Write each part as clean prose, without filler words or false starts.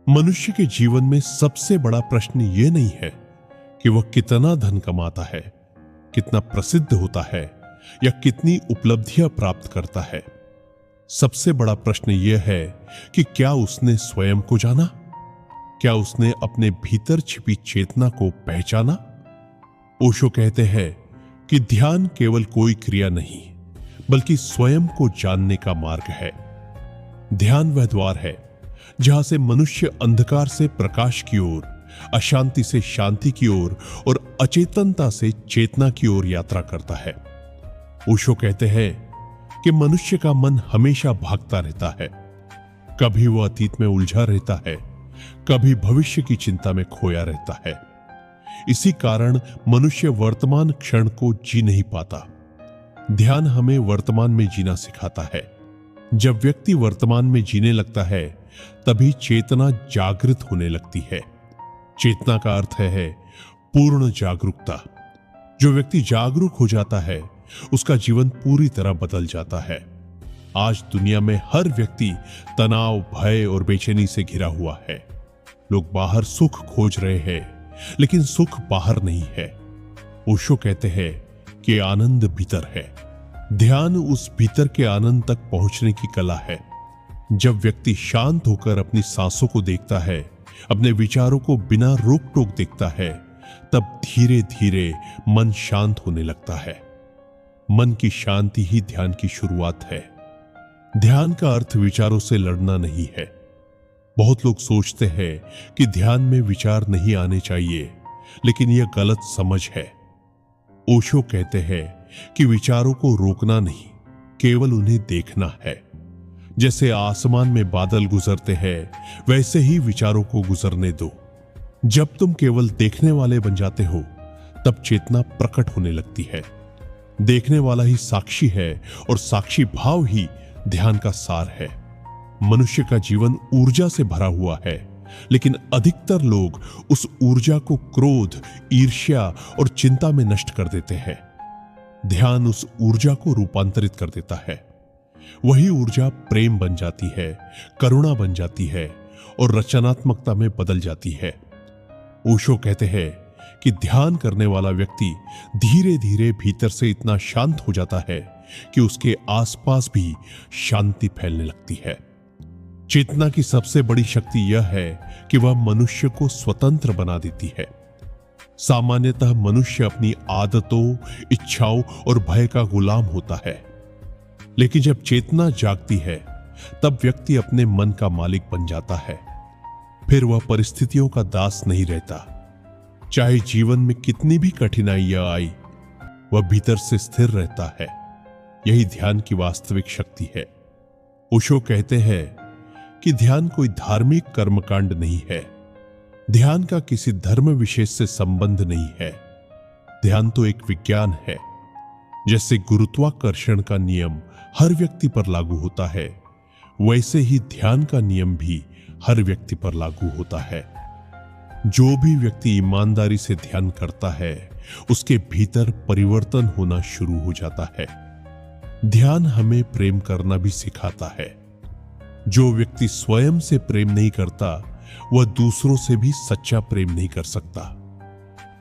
मनुष्य के जीवन में सबसे बड़ा प्रश्न यह नहीं है कि वह कितना धन कमाता है, कितना प्रसिद्ध होता है या कितनी उपलब्धियां प्राप्त करता है। सबसे बड़ा प्रश्न यह है कि क्या उसने स्वयं को जाना, क्या उसने अपने भीतर छिपी चेतना को पहचाना। ओशो कहते हैं कि ध्यान केवल कोई क्रिया नहीं बल्कि स्वयं को जानने का मार्ग है। ध्यान वह द्वार है जहां से मनुष्य अंधकार से प्रकाश की ओर, अशांति से शांति की ओर और अचेतनता से चेतना की ओर यात्रा करता है। ओशो कहते हैं कि मनुष्य का मन हमेशा भागता रहता है। कभी वह अतीत में उलझा रहता है, कभी भविष्य की चिंता में खोया रहता है। इसी कारण मनुष्य वर्तमान क्षण को जी नहीं पाता। ध्यान हमें वर्तमान में जीना सिखाता है। जब व्यक्ति वर्तमान में जीने लगता है तभी चेतना जागृत होने लगती है। चेतना का अर्थ है पूर्ण जागरूकता। जो व्यक्ति जागरूक हो जाता है उसका जीवन पूरी तरह बदल जाता है। आज दुनिया में हर व्यक्ति तनाव, भय और बेचैनी से घिरा हुआ है। लोग बाहर सुख खोज रहे हैं लेकिन सुख बाहर नहीं है। ओशो कहते हैं कि आनंद भीतर है। ध्यान उस भीतर के आनंद तक पहुंचने की कला है। जब व्यक्ति शांत होकर अपनी सांसों को देखता है, अपने विचारों को बिना रोक टोक देखता है, तब धीरे धीरे मन शांत होने लगता है। मन की शांति ही ध्यान की शुरुआत है। ध्यान का अर्थ विचारों से लड़ना नहीं है। बहुत लोग सोचते हैं कि ध्यान में विचार नहीं आने चाहिए, लेकिन यह गलत समझ है। ओशो कहते हैं कि विचारों को रोकना नहीं, केवल उन्हें देखना है। जैसे आसमान में बादल गुजरते हैं, वैसे ही विचारों को गुजरने दो। जब तुम केवल देखने वाले बन जाते हो, तब चेतना प्रकट होने लगती है। देखने वाला ही साक्षी है और साक्षी भाव ही ध्यान का सार है। मनुष्य का जीवन ऊर्जा से भरा हुआ है, लेकिन अधिकतर लोग उस ऊर्जा को क्रोध, ईर्ष्या और चिंता में नष्ट कर देते हैं। ध्यान उस ऊर्जा को रूपांतरित कर देता है। वही ऊर्जा प्रेम बन जाती है, करुणा बन जाती है और रचनात्मकता में बदल जाती है। ओशो कहते हैं कि ध्यान करने वाला व्यक्ति धीरे धीरे भीतर से इतना शांत हो जाता है कि उसके आसपास भी शांति फैलने लगती है। चेतना की सबसे बड़ी शक्ति यह है कि वह मनुष्य को स्वतंत्र बना देती है। सामान्यतः मनुष्य अपनी आदतों, इच्छाओं और भय का गुलाम होता है, लेकिन जब चेतना जागती है तब व्यक्ति अपने मन का मालिक बन जाता है। फिर वह परिस्थितियों का दास नहीं रहता। चाहे जीवन में कितनी भी कठिनाइयां आई, वह भीतर से स्थिर रहता है। यही ध्यान की वास्तविक शक्ति है। ओशो कहते हैं कि ध्यान कोई धार्मिक कर्मकांड नहीं है। ध्यान का किसी धर्म विशेष से संबंध नहीं है। ध्यान तो एक विज्ञान है। जैसे गुरुत्वाकर्षण का नियम हर व्यक्ति पर लागू होता है, वैसे ही ध्यान का नियम भी हर व्यक्ति पर लागू होता है। जो भी व्यक्ति ईमानदारी से ध्यान करता है, उसके भीतर परिवर्तन होना शुरू हो जाता है। ध्यान हमें प्रेम करना भी सिखाता है। जो व्यक्ति स्वयं से प्रेम नहीं करता, वह दूसरों से भी सच्चा प्रेम नहीं कर सकता।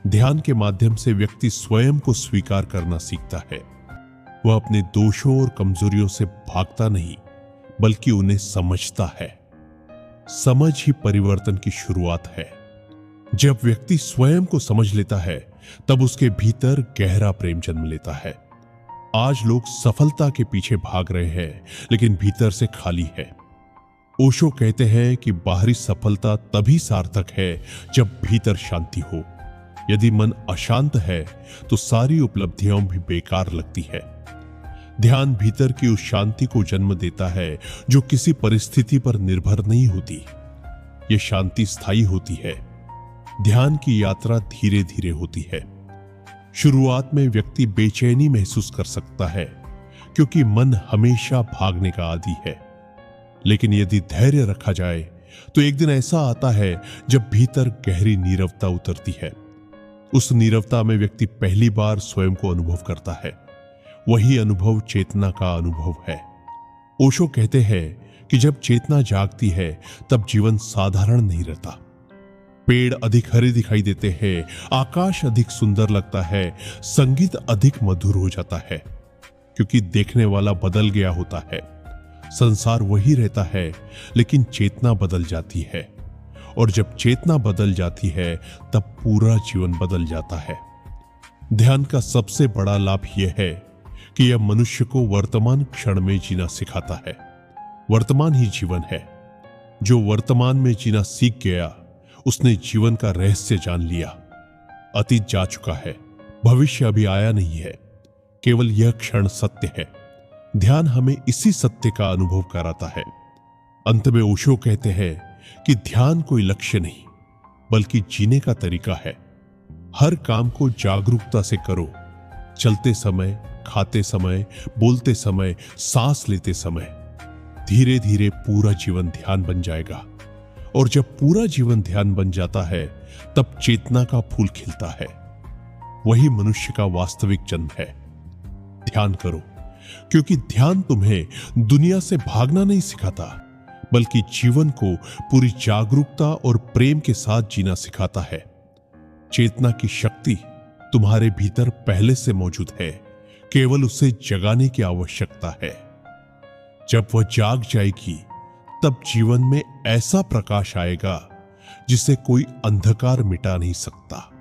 ध्यान के माध्यम से व्यक्ति स्वयं को स्वीकार करना सीखता है। वह अपने दोषों और कमजोरियों से भागता नहीं, बल्कि उन्हें समझता है। समझ ही परिवर्तन की शुरुआत है। जब व्यक्ति स्वयं को समझ लेता है, तब उसके भीतर गहरा प्रेम जन्म लेता है। आज लोग सफलता के पीछे भाग रहे हैं, लेकिन भीतर से खाली है। ओशो कहते हैं कि बाहरी सफलता तभी सार्थक है जब भीतर शांति हो। यदि मन अशांत है तो सारी उपलब्धियां भी बेकार लगती है। ध्यान भीतर की उस शांति को जन्म देता है जो किसी परिस्थिति पर निर्भर नहीं होती। यह शांति स्थायी होती है। ध्यान की यात्रा धीरे धीरे होती है। शुरुआत में व्यक्ति बेचैनी महसूस कर सकता है, क्योंकि मन हमेशा भागने का आदी है। लेकिन यदि धैर्य रखा जाए तो एक दिन ऐसा आता है जब भीतर गहरी नीरवता उतरती है। उस नीरवता में व्यक्ति पहली बार स्वयं को अनुभव करता है। वही अनुभव चेतना का अनुभव है। ओशो कहते हैं कि जब चेतना जागती है तब जीवन साधारण नहीं रहता। पेड़ अधिक हरे दिखाई देते हैं, आकाश अधिक सुंदर लगता है, संगीत अधिक मधुर हो जाता है, क्योंकि देखने वाला बदल गया होता है। संसार वही रहता है, लेकिन चेतना बदल जाती है, और जब चेतना बदल जाती है तब पूरा जीवन बदल जाता है। ध्यान का सबसे बड़ा लाभ यह है कि यह मनुष्य को वर्तमान क्षण में जीना सिखाता है। वर्तमान ही जीवन है। जो वर्तमान में जीना सीख गया उसने जीवन का रहस्य जान लिया। अतीत जा चुका है, भविष्य अभी आया नहीं है, केवल यह क्षण सत्य है। ध्यान हमें इसी सत्य का अनुभव कराता है। अंत में ओशो कहते हैं कि ध्यान कोई लक्ष्य नहीं बल्कि जीने का तरीका है। हर काम को जागरूकता से करो, चलते समय, खाते समय, बोलते समय, सांस लेते समय। धीरे धीरे पूरा जीवन ध्यान बन जाएगा, और जब पूरा जीवन ध्यान बन जाता है तब चेतना का फूल खिलता है। वही मनुष्य का वास्तविक जन्म है। ध्यान करो, क्योंकि ध्यान तुम्हें दुनिया से भागना नहीं सिखाता, बल्कि जीवन को पूरी जागरूकता और प्रेम के साथ जीना सिखाता है। चेतना की शक्ति तुम्हारे भीतर पहले से मौजूद है, केवल उसे जगाने की आवश्यकता है। जब वह जाग जाएगी तब जीवन में ऐसा प्रकाश आएगा जिसे कोई अंधकार मिटा नहीं सकता।